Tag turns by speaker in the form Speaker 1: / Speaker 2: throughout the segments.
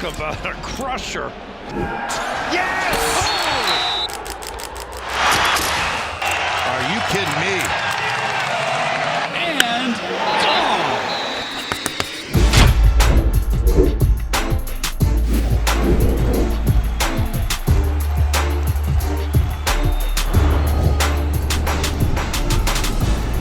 Speaker 1: Talk about a crusher. Yes! Oh!
Speaker 2: Are you kidding me?
Speaker 1: And gone!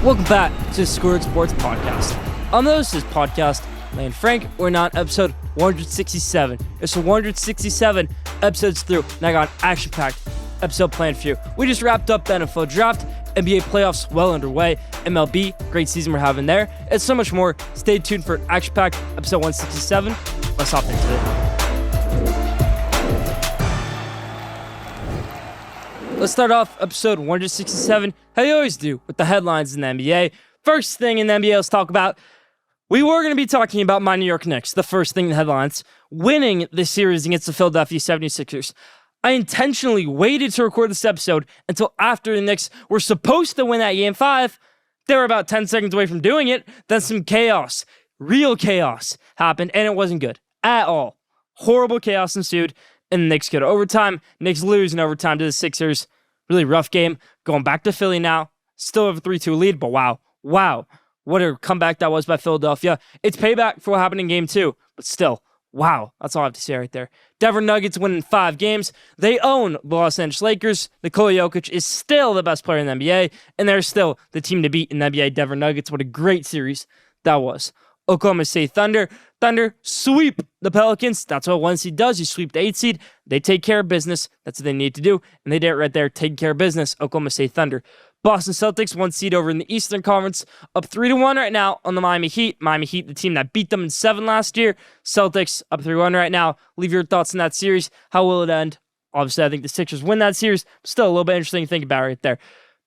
Speaker 3: Welcome back to the Schoolyard Sports podcast. On the host of this podcast, Lane Frank, we're now on episode 167. It's 167 episodes through, and I got an action-packed episode planned for you. We just wrapped up the NFL draft, NBA playoffs well underway, MLB, great season we're having there, and so much more. Stay tuned for action-packed episode 167. Let's hop into it. Let's start off episode 167, how you always do, with the headlines in the NBA. First thing in the NBA, let's talk about, we were going to be talking about my New York Knicks, the first thing in the headlines, winning this series against the Philadelphia 76ers. I intentionally waited to record this episode until after the Knicks were supposed to win that Game 5. They were about 10 seconds away from doing it. Then some chaos, real chaos, happened, and it wasn't good at all. Horrible chaos ensued, and the Knicks go to overtime. Knicks lose in overtime to the Sixers. Really rough game. Going back to Philly now. Still have a 3-2 lead, but wow. What a comeback that was by Philadelphia. It's payback for what happened in Game 2, but still, wow. That's all I have to say right there. Denver Nuggets winning 5 games. They own the Los Angeles Lakers. Nikola Jokic is still the best player in the NBA, and they're still the team to beat in the NBA. Denver Nuggets, what a great series that was. Oklahoma City Thunder sweep the Pelicans. That's what 1 seed does. You sweep the 8 seed. They take care of business. That's what they need to do, and they did it right there, taking care of business. Oklahoma City Thunder. Boston Celtics, 1 seed over in the Eastern Conference, up 3-1 right now on the Miami Heat. Miami Heat, the team that beat them in 7 last year. Celtics, up 3-1 right now. Leave your thoughts on that series. How will it end? Obviously, I think the Sixers win that series. Still a little bit interesting to think about right there.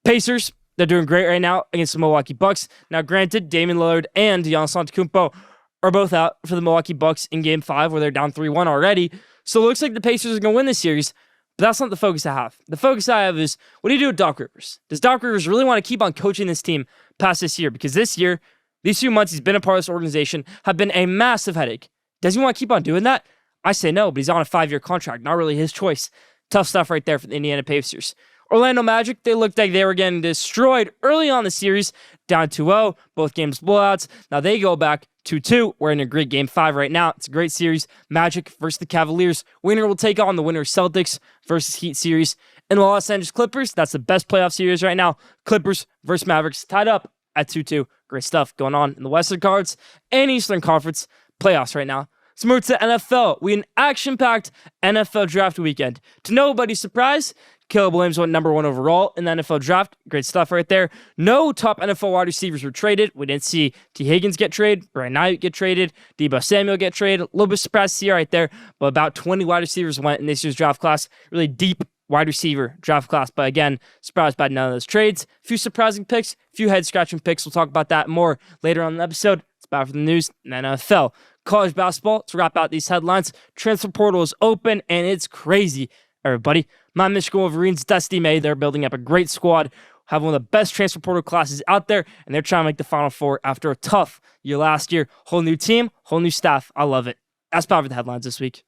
Speaker 3: Pacers, they're doing great right now against the Milwaukee Bucks. Now, granted, Damian Lillard and Giannis Antetokounmpo are both out for the Milwaukee Bucks in Game 5, where they're down 3-1 already. So it looks like the Pacers are going to win this series. But that's not the focus I have. The focus I have is, what do you do with Doc Rivers? Does Doc Rivers really want to keep on coaching this team past this year? Because this year, these few months he's been a part of this organization have been a massive headache. Does he want to keep on doing that? I say no, but he's on a 5-year contract. Not really his choice. Tough stuff right there for the Indiana Pacers. Orlando Magic, they looked like they were getting destroyed early on the series, down 2-0, both games blowouts. Now they go back 2-2. We're in a great Game 5 right now. It's a great series. Magic versus the Cavaliers. Winner will take on the winner Celtics versus Heat series. And the Los Angeles Clippers, that's the best playoff series right now. Clippers versus Mavericks, tied up at 2-2. Great stuff going on in the Western Conference and Eastern Conference playoffs right now. So move to the NFL. We had an action-packed NFL draft weekend. To nobody's surprise, Caleb Williams went number 1 overall in the NFL draft. Great stuff right there. No top NFL wide receivers were traded. We didn't see T. Higgins get traded, Brandon Ayuk get traded, Deebo Samuel get traded. A little bit surprised to see right there, but about 20 wide receivers went in this year's draft class. Really deep wide receiver draft class, but again, surprised by none of those trades. A few surprising picks, a few head-scratching picks. We'll talk about that more later on in the episode. It's about for the news in the NFL. College basketball, to wrap out these headlines, transfer portal is open, and it's crazy, everybody. My Michigan Wolverines, Dusty May, they're building up a great squad, have one of the best transfer portal classes out there, and they're trying to make the Final Four after a tough year last year. Whole new team, whole new staff. I love it. That's probably the headlines this week.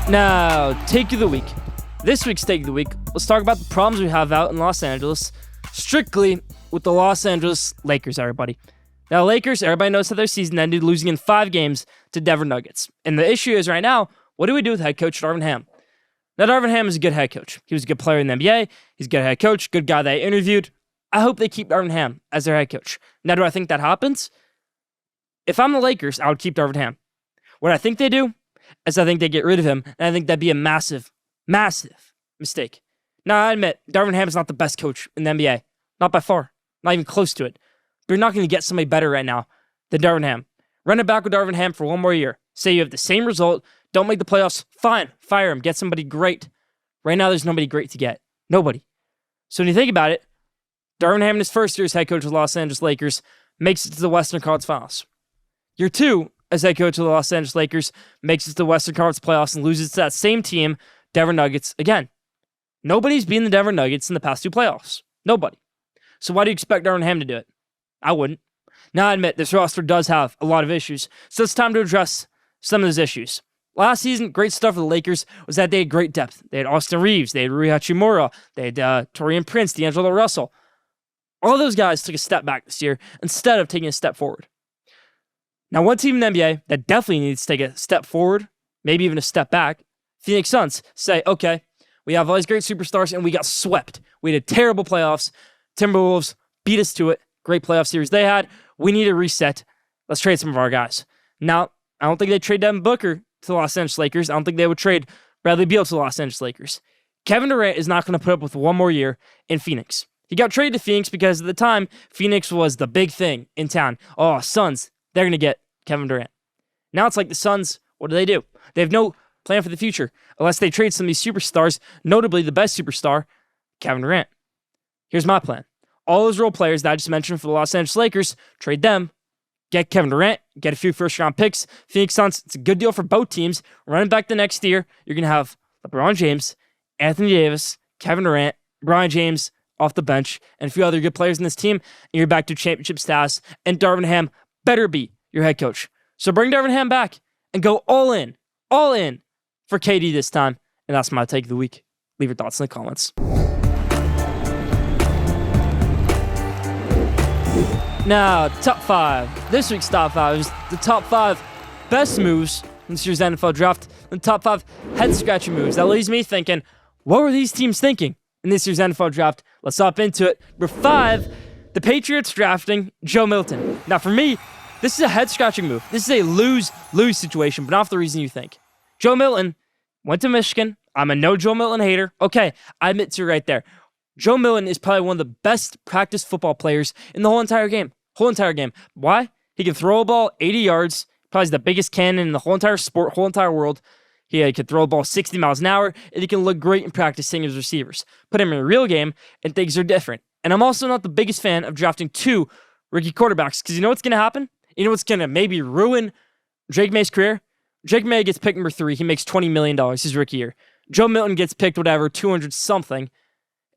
Speaker 3: Now, take of the week. This week's take of the week, let's talk about the problems we have out in Los Angeles, strictly with the Los Angeles Lakers, everybody. Now, Lakers, everybody knows how their season ended, losing in 5 games to Denver Nuggets. And the issue is right now, what do we do with head coach Darvin Ham? Now, Darvin Ham is a good head coach. He was a good player in the NBA. He's a good head coach, good guy that I interviewed. I hope they keep Darvin Ham as their head coach. Now, do I think that happens? If I'm the Lakers, I would keep Darvin Ham. What I think they do is I think they get rid of him, and I think that'd be a massive mistake. Now, I admit, Darvin Ham is not the best coach in the NBA. Not by far. Not even close to it. But you're not going to get somebody better right now than Darvin Ham. Run it back with Darvin Ham for 1 more year. Say you have the same result, don't make the playoffs, fine, fire him, get somebody great. Right now, there's nobody great to get. Nobody. So when you think about it, Darvin Ham in his first year as head coach of the Los Angeles Lakers makes it to the Western Conference Finals. Year 2, as head coach of the Los Angeles Lakers, makes it to the Western Conference playoffs and loses to that same team, Denver Nuggets, again. Nobody's beaten the Denver Nuggets in the past 2 playoffs. Nobody. So why do you expect Darvin Ham to do it? I wouldn't. Now, I admit this roster does have a lot of issues, so it's time to address some of those issues. Last season, great stuff for the Lakers was that they had great depth. They had Austin Reeves, they had Rui Hachimura, they had Taurean Prince, D'Angelo Russell. All those guys took a step back this year instead of taking a step forward. Now, one team in the NBA that definitely needs to take a step forward, maybe even a step back, Phoenix Suns, say, okay, we have all these great superstars and we got swept. We had terrible playoffs. Timberwolves beat us to it. Great playoff series they had. We need a reset. Let's trade some of our guys. Now, I don't think they trade Devin Booker to the Los Angeles Lakers. I don't think they would trade Bradley Beal to the Los Angeles Lakers. Kevin Durant is not going to put up with one more year in Phoenix. He got traded to Phoenix because at the time, Phoenix was the big thing in town. Oh, Suns, they're going to get Kevin Durant. Now it's like the Suns, what do? They have no plan for the future unless they trade some of these superstars, notably the best superstar, Kevin Durant. Here's my plan. All those role players that I just mentioned for the Los Angeles Lakers, trade them, get Kevin Durant, get a few first-round picks. Phoenix Suns, it's a good deal for both teams. Running back the next year, you're going to have LeBron James, Anthony Davis, Kevin Durant, Brian James off the bench, and a few other good players in this team, and you're back to championship status, and Darvin Ham better be your head coach. So bring Darvin Ham back and go all in for KD this time. And that's my take of the week. Leave your thoughts in the comments. Now, top 5. This week's top 5 is the top 5 best moves in this year's NFL draft, and the top 5 head-scratching moves. That leaves me thinking, what were these teams thinking in this year's NFL draft? Let's hop into it. Number 5, the Patriots drafting Joe Milton. Now, for me, this is a head-scratching move. This is a lose-lose situation, but not for the reason you think. Joe Milton went to Michigan. I'm a no Joe Milton hater. Okay, I admit to it right there. Joe Milton is probably one of the best practice football players in the whole entire game. Why? He can throw a ball 80 yards. Probably the biggest cannon in the whole entire sport, whole entire world. He could throw a ball 60 miles an hour, and he can look great in practicing his receivers. Put him in a real game, and things are different. And I'm also not the biggest fan of drafting 2 rookie quarterbacks, because you know what's going to happen? You know what's going to maybe ruin Drake May's career? Drake May gets picked number 3. He makes $20 million his rookie year. Joe Milton gets picked, 200-something.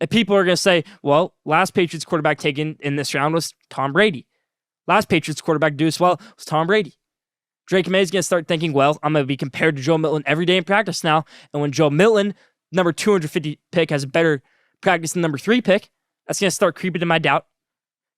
Speaker 3: And people are going to say, well, last Patriots quarterback taken in this round was Tom Brady. Last Patriots quarterback to do as well was Tom Brady. Drake May is going to start thinking, well, I'm going to be compared to Joe Milton every day in practice now. And when Joe Milton, number 250 pick, has a better practice than number 3 pick, that's going to start creeping to my doubt.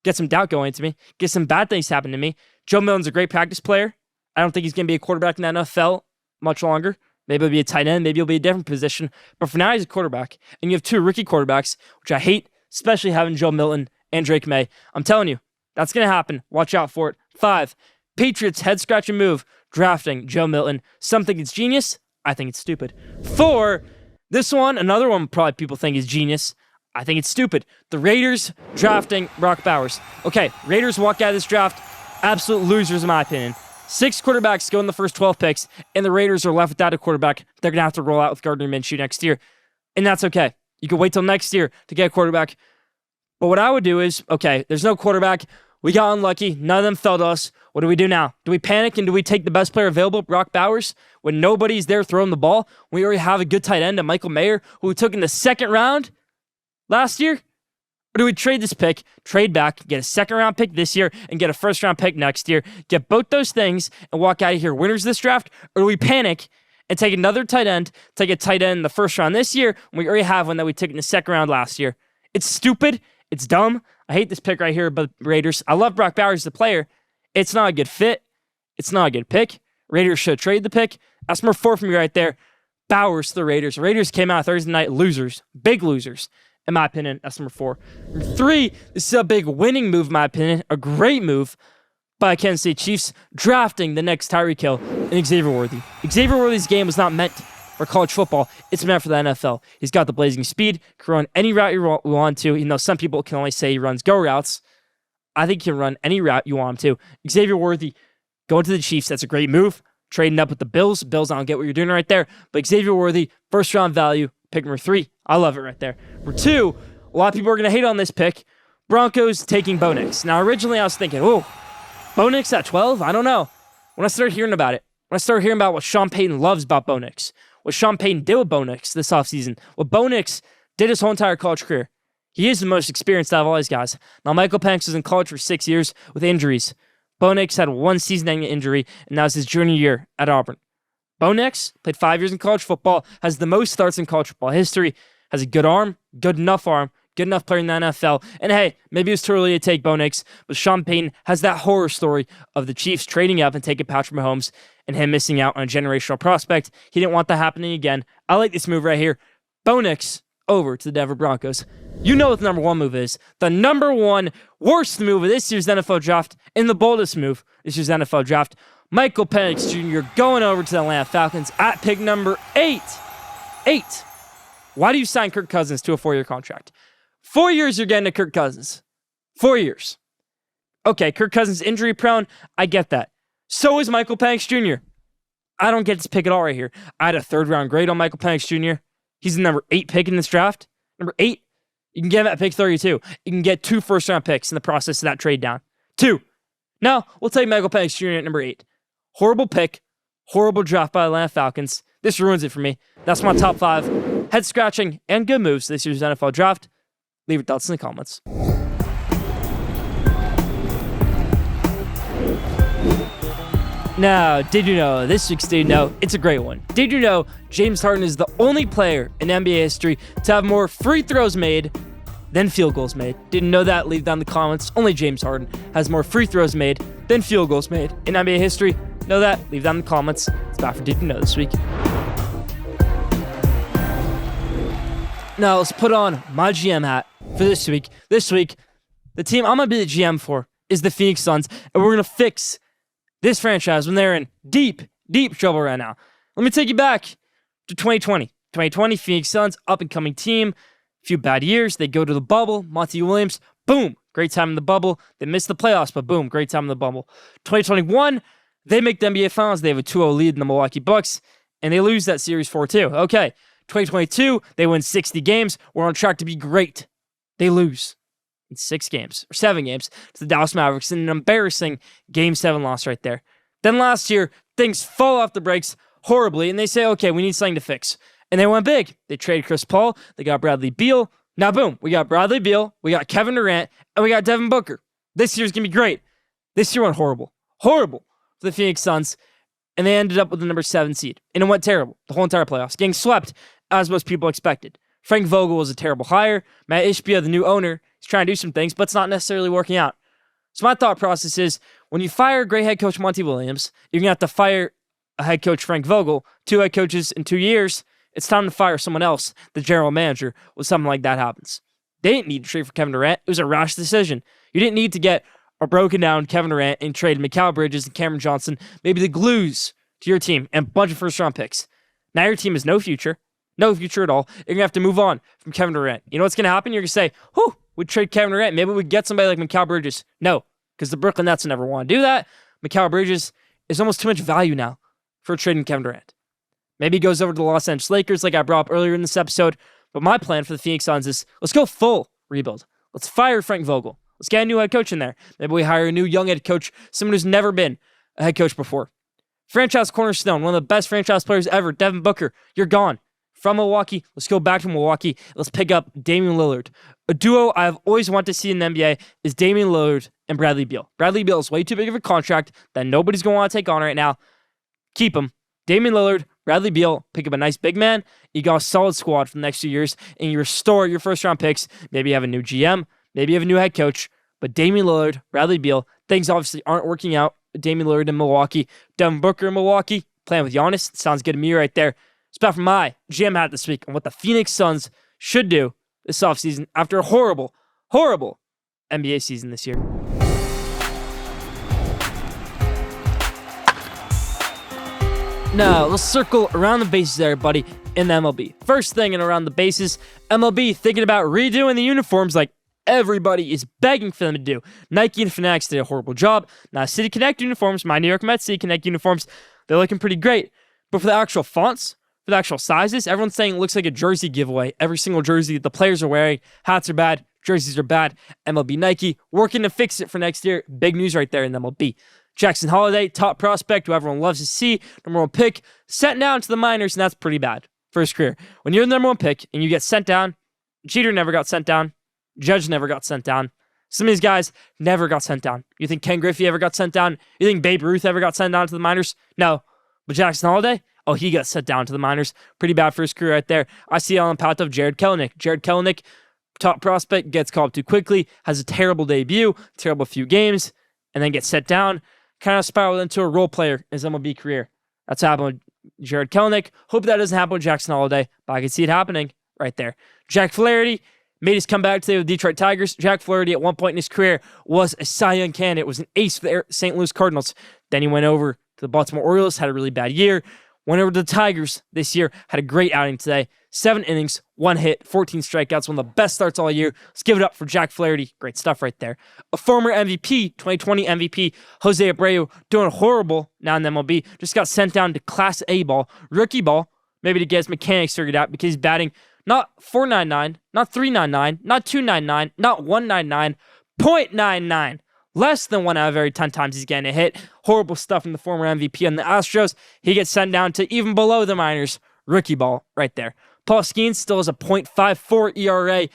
Speaker 3: Get some doubt going into me. Get some bad things happen to me. Joe Milton's a great practice player. I don't think he's going to be a quarterback in the NFL much longer. Maybe he'll be a tight end. Maybe he'll be a different position. But for now, he's a quarterback. And you have 2 rookie quarterbacks, which I hate, especially having Joe Milton and Drake May. I'm telling you, that's going to happen. Watch out for it. 5, Patriots head-scratching move, drafting Joe Milton. Some think it's genius. I think it's stupid. 4, this one, another one probably people think is genius. I think it's stupid. The Raiders drafting Brock Bowers. Okay, Raiders walk out of this draft, absolute losers in my opinion. 6 quarterbacks go in the first 12 picks, and the Raiders are left without a quarterback. They're going to have to roll out with Gardner Minshew next year, and that's okay. You can wait till next year to get a quarterback. But what I would do is, okay, there's no quarterback. We got unlucky. None of them fell to us. What do we do now? Do we panic and do we take the best player available, Brock Bowers, when nobody's there throwing the ball? We already have a good tight end, Michael Mayer, who we took in the 2nd round last year? Or do we trade this pick, trade back, get a 2nd-round pick this year, and get a 1st-round pick next year, get both those things, and walk out of here winners this draft? Or do we panic and take another tight end, take a tight end in the 1st round this year, when we already have one that we took in the 2nd round last year? It's stupid. It's dumb. I hate this pick right here by the Raiders. I love Brock Bowers as a player. It's not a good fit. It's not a good pick. Raiders should trade the pick. That's number 4 from me right there. Bowers to the Raiders. Raiders came out Thursday night losers. Big losers. In my opinion, that's number 4. Number 3, this is a big winning move, in my opinion. A great move by Kansas City Chiefs, drafting the next Tyreek Hill and Xavier Worthy. Xavier Worthy's game was not meant for college football. It's meant for the NFL. He's got the blazing speed, can run any route you want to. You know, some people can only say he runs go routes. I think he can run any route you want him to. Xavier Worthy going to the Chiefs, that's a great move. Trading up with the Bills. Bills, I don't get what you're doing right there. But Xavier Worthy, 1st-round value, pick number 3. I love it right there. Number 2, a lot of people are going to hate on this pick. Broncos taking Bo Nix. Now, originally I was thinking, Bo Nix at 12? I don't know. When I started hearing about it, when I started hearing about what Sean Payton loves about Bo Nix, what Sean Payton did with Bo Nix this offseason, what Bo Nix did his whole entire college career, He is the most experienced out of all these guys. Now, Michael Penix was in college for 6 years with injuries. Bo Nix had one season-ending injury, and that was his junior year at Auburn. Bo Nix played 5 years in college football, has the most starts in college football history, has a good arm, good enough player in the NFL. And hey, maybe it's too early to take Bo Nix, but Sean Payton has that horror story of the Chiefs trading up and taking Patrick Mahomes and him missing out on a generational prospect. He didn't want that happening again. I like this move right here. Bo Nix over to the Denver Broncos. You know what the number one move is. The number one worst move of this year's NFL draft and the boldest move this year's NFL draft. Michael Penix Jr. going over to the Atlanta Falcons at pick number 8. Why do you sign Kirk Cousins to a 4-year contract? 4 years you're getting to Kirk Cousins. 4 years. Okay, Kirk Cousins injury prone. I get that. So is Michael Penix Jr. I don't get this pick at all right here. I had a 3rd-round grade on Michael Penix Jr. He's the number 8 pick in this draft. Number 8. You can get him at pick 32. You can get 2 first-round picks in the process of that trade down. 2. No, we'll take Michael Penix Jr. at number 8. Horrible pick. Horrible draft by Atlanta Falcons. This ruins it for me. That's my top 5 head-scratching and good moves this year's NFL draft. Leave your thoughts in the comments. Now, did you know, this week's Did You Know, it's a great one. Did you know James Harden is the only player in NBA history to have more free throws made than field goals made? Didn't know that? Leave down in the comments. Only James Harden has more free throws made than field goals made in NBA history. Know that? Leave down in the comments. It's back for Did You Know this week. Now, let's put on my GM hat for this week. This week, the team I'm going to be the GM for is the Phoenix Suns, and we're going to fix this franchise when they're in deep trouble right now. Let me take you back to 2020. 2020, Phoenix Suns, up-and-coming team. A few bad years. They go to the bubble. Monty Williams, boom, great time in the bubble. They missed the playoffs, but boom, great time in the bubble. 2021, they make the NBA Finals. They have a 2-0 lead in the Milwaukee Bucks, and they lose that series 4-2. Okay, 2022, they win 60 games. We're on track to be great. They lose in 6 games, or 7 games, to the Dallas Mavericks in an embarrassing Game 7 loss right there. Then last year, things fall off the brakes horribly, and they say, okay, we need something to fix. And they went big. They traded Chris Paul. They got Bradley Beal. Now, boom, we got Bradley Beal, we got Kevin Durant, and we got Devin Booker. This year's going to be great. This year went horrible. Horrible for the Phoenix Suns, and they ended up with the number 7 seed. And it went terrible the whole entire playoffs, getting swept, as most people expected. Frank Vogel was a terrible hire. Matt Ishbia, the new owner, is trying to do some things, but it's not necessarily working out. So my thought process is, when you fire great head coach Monty Williams, you're going to have to fire a head coach Frank Vogel, 2 head coaches in 2 years. It's time to fire someone else, the general manager, when something like that happens. They didn't need to trade for Kevin Durant. It was a rash decision. You didn't need to get a broken down Kevin Durant and trade Mikal Bridges and Cameron Johnson, maybe the glues to your team, and a bunch of first-round picks. Now your team has no future. No future at all. You're going to have to move on from Kevin Durant. You know what's going to happen? You're going to say, whew, we'd trade Kevin Durant. Maybe we'd get somebody like Mikal Bridges. No, because the Brooklyn Nets never want to do that. Mikal Bridges is almost too much value now for trading Kevin Durant. Maybe he goes over to the Los Angeles Lakers like I brought up earlier in this episode. But my plan for the Phoenix Suns is, let's go full rebuild. Let's fire Frank Vogel. Let's get a new head coach in there. Maybe we hire a new young head coach, someone who's never been a head coach before. Franchise cornerstone, one of the best franchise players ever, Devin Booker. You're gone. From Milwaukee, let's go back to Milwaukee. Let's pick up Damian Lillard. A duo I've always wanted to see in the NBA is Damian Lillard and Bradley Beal. Bradley Beal is way too big of a contract that nobody's going to want to take on right now. Keep him. Damian Lillard, Bradley Beal, pick up a nice big man. You got a solid squad for the next few years, and you restore your first-round picks. Maybe you have a new GM. Maybe you have a new head coach. But Damian Lillard, Bradley Beal, things obviously aren't working out. Damian Lillard in Milwaukee. Devin Booker in Milwaukee. Playing with Giannis. Sounds good to me right there. It's about for my GM hat this week on what the Phoenix Suns should do this offseason after a horrible NBA season this year. Now, let's circle around the bases, everybody, in the MLB. First thing in around the bases, MLB thinking about redoing the uniforms like everybody is begging for them to do. Nike and Fanatics did a horrible job. Now, City Connect uniforms, my New York Mets City Connect uniforms, they're looking pretty great. But for the actual fonts, for the actual sizes, everyone's saying it looks like a jersey giveaway. Every single jersey the players are wearing, hats are bad, jerseys are bad. MLB Nike working to fix it for next year. Big news right there in MLB. Jackson Holiday, top prospect, who everyone loves to see, number 1 pick, sent down to the minors, and that's pretty bad for his career. When you're the number 1 pick and you get sent down, Jeter never got sent down. Judge never got sent down. Some of these guys never got sent down. You think Ken Griffey ever got sent down? You think Babe Ruth ever got sent down to the minors? No. But Jackson Holliday? Oh, he got sent down to the minors. Pretty bad for his career right there. I see it on the path of Jared Kelenic. Jared Kelenic, top prospect, gets called up too quickly, has a terrible debut, terrible few games, and then gets set down. Kind of spiraled into a role player in his MLB career. That's what happened with Jared Kelenic. Hope that doesn't happen with Jackson Holliday, but I can see it happening right there. Jack Flaherty made his comeback today with the Detroit Tigers. Jack Flaherty at one point in his career was a Cy Young candidate, was an ace for the St. Louis Cardinals. Then he went over to the Baltimore Orioles, had a really bad year. Went over to the Tigers this year, had a great outing today. 7 innings, 1 hit, 14 strikeouts, one of the best starts all year. Let's give it up for Jack Flaherty. Great stuff right there. A former MVP, 2020 MVP, Jose Abreu, doing horrible now in the MLB. Just got sent down to Class A ball, rookie ball, maybe to get his mechanics figured out because he's batting not .499, not .399, not .299, not .199, .99. Less than 1 out of every 10 times he's getting a hit. Horrible stuff from the former MVP on the Astros. He gets sent down to even below the minors. Rookie ball right there. Paul Skeens still has a .54 ERA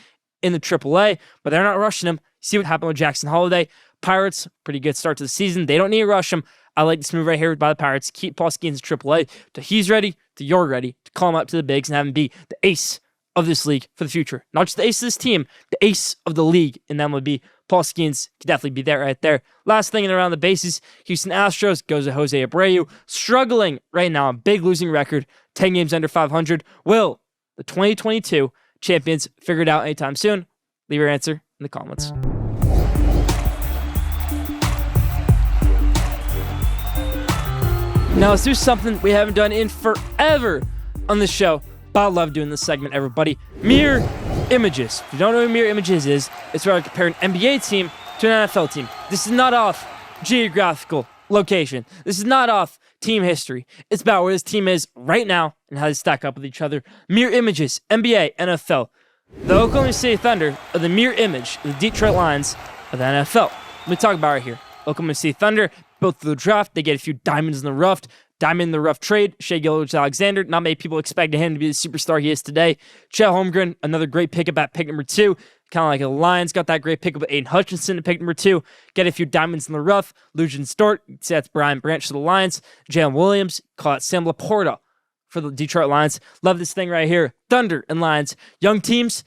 Speaker 3: in the AAA, but they're not rushing him. See what happened with Jackson Holliday. Pirates, pretty good start to the season. They don't need to rush him. I like this move right here by the Pirates. Keep Paul Skeens in AAA till he's ready, till you're ready, to call him up to the bigs and have him be the ace of this league for the future. Not just the ace of this team, the ace of the league in MLB. Paul Skeens could definitely be there right there. Last thing in around the bases, Houston Astros goes to Jose Abreu. Struggling right now, big losing record, 10 games under 500. Will the 2022 champions figure it out anytime soon? Leave your answer in the comments. Now let's do something we haven't done in forever on this show, but I love doing this segment, everybody. Mirror images. If you don't know what mirror images is, it's where I compare an NBA team to an NFL team. This is not off geographical location. This is not off team history. It's about where this team is right now and how they stack up with each other. Mirror images, NBA, NFL. The Oklahoma City Thunder are the mirror image of the Detroit Lions of the NFL. Let me talk about it right here. Oklahoma City Thunder, built through the draft, they get a few diamonds in the rough. Diamond in the rough trade, Shai Gilgeous-Alexander. Not many people expected him to be the superstar he is today. Chet Holmgren, another great pickup at pick number 2. Kind of like the Lions got that great pickup with Aiden Hutchinson at pick number 2. Get a few diamonds in the rough. Lujan Stort, say that's Brian Branch to the Lions. Jalen Williams, call it Sam Laporta for the Detroit Lions. Love this thing right here. Thunder and Lions. Young teams,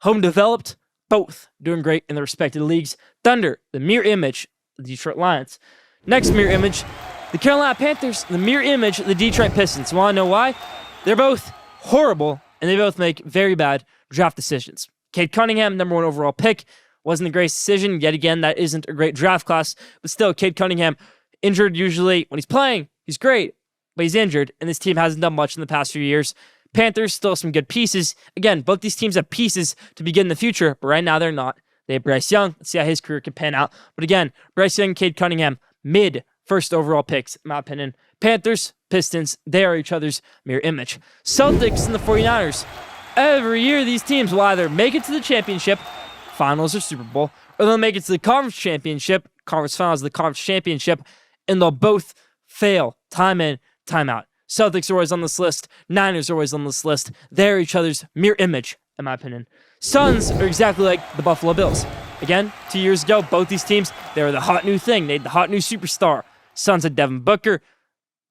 Speaker 3: home developed, both doing great in their respective leagues. Thunder, the mirror image of the Detroit Lions. Next mirror image, the Carolina Panthers, the mirror image of the Detroit Pistons. You want to know why? They're both horrible, and they both make very bad draft decisions. Cade Cunningham, number 1 overall pick, wasn't a great decision. Yet again, that isn't a great draft class. But still, Cade Cunningham, injured usually. When he's playing, he's great, but he's injured, and this team hasn't done much in the past few years. Panthers, still some good pieces. Again, both these teams have pieces to be good in the future, but right now they're not. They have Bryce Young. Let's see how his career can pan out. But again, Bryce Young and Cade Cunningham, mid-first overall picks, in my opinion. Panthers, Pistons, they are each other's mirror image. Celtics and the 49ers. Every year, these teams will either make it to the championship, finals or Super Bowl, or they'll make it to the conference championship, conference finals, the conference championship, and they'll both fail time in, time out. Celtics are always on this list. Niners are always on this list. They're each other's mirror image, in my opinion. Suns are exactly like the Buffalo Bills. Again, 2 years ago, both these teams, they were the hot new thing. They had the hot new superstar. Suns had Devin Booker.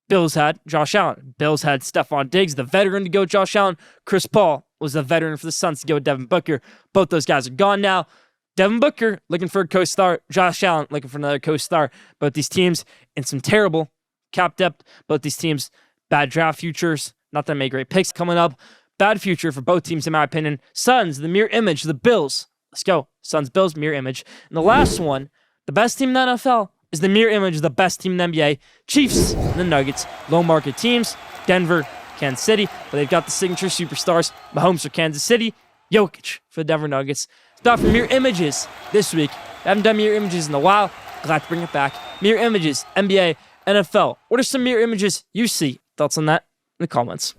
Speaker 3: Bills had Josh Allen. Bills had Stephon Diggs, the veteran, to go with Josh Allen. Chris Paul was the veteran for the Suns to go with Devin Booker. Both those guys are gone now. Devin Booker looking for a co-star. Josh Allen looking for another co-star. Both these teams in some terrible cap depth. Both these teams, bad draft futures. Not that many great picks coming up. Bad future for both teams, in my opinion. Suns, the mirror image of the Bills. Let's go. Suns, Bills, mirror image. And the last one, the best team in the NFL, is the mirror image of the best team in the NBA. Chiefs and the Nuggets. Low market teams. Denver, Kansas City. But they've got the signature superstars. Mahomes for Kansas City. Jokic for the Denver Nuggets. Stuff for mirror images this week. I haven't done mirror images in a while. Glad to bring it back. Mirror images, NBA, NFL. What are some mirror images you see? Thoughts on that in the comments.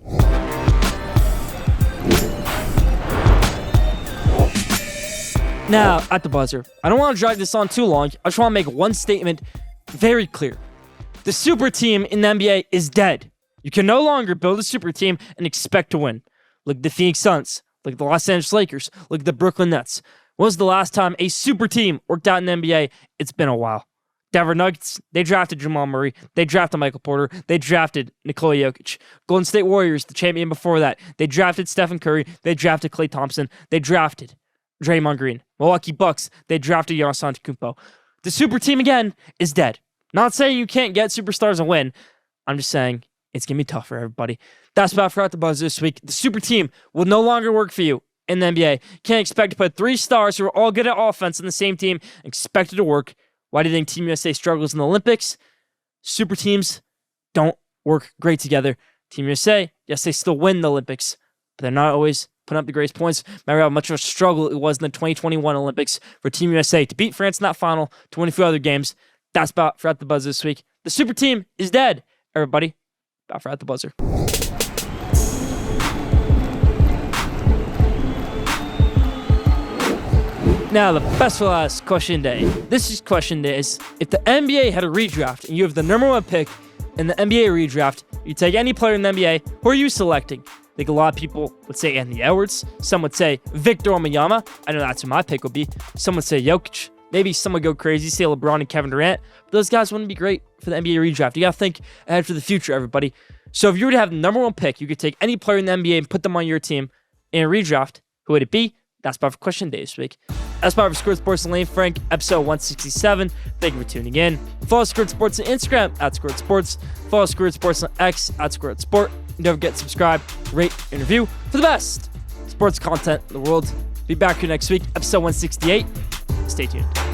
Speaker 3: Now, at the buzzer, I don't want to drag this on too long. I just want to make one statement very clear. The super team in the NBA is dead. You can no longer build a super team and expect to win. Look at the Phoenix Suns. Look at the Los Angeles Lakers. Look at the Brooklyn Nets. When was the last time a super team worked out in the NBA? It's been a while. Denver Nuggets, they drafted Jamal Murray. They drafted Michael Porter. They drafted Nikola Jokic. Golden State Warriors, the champion before that, they drafted Stephen Curry. They drafted Klay Thompson. They drafted Draymond Green. Milwaukee Bucks, they drafted Giannis Antetokounmpo. The super team, again, is dead. Not saying you can't get superstars and win. I'm just saying it's going to be tough for everybody. That's about for At the Buzz this week. The super team will no longer work for you in the NBA. Can't expect to put 3 stars who are all good at offense on the same team and expect it to work. Why do you think Team USA struggles in the Olympics? Super teams don't work great together. Team USA, yes, they still win the Olympics, but they're not always putting up the greatest points. Remember how much of a struggle it was in the 2021 Olympics for Team USA to beat France in that final, to win a few other games. That's about for At the Buzz this week. The super team is dead, everybody. About for At the Buzzer. Now, the best for last question day. This is question day is, if the NBA had a redraft and you have the number 1 pick in the NBA redraft, you take any player in the NBA, who are you selecting? I think a lot of people would say Anthony Edwards. Some would say Victor Wembanyama. I know that's who my pick would be. Some would say Jokic. Maybe some would go crazy, say LeBron and Kevin Durant. But those guys wouldn't be great for the NBA redraft. You got to think ahead for the future, everybody. So if you were to have the number 1 pick, you could take any player in the NBA and put them on your team in a redraft. Who would it be? That's about for question day this week. That's about for Schoolyard Sports and Lane Frank, episode 167. Thank you for tuning in. Follow Schoolyard Sports on Instagram at Schoolyard Sports. Follow Schoolyard Sports on X at Schoolyard Sport. And don't forget to subscribe, rate, and review for the best sports content in the world. Be back here next week, episode 168. Stay tuned.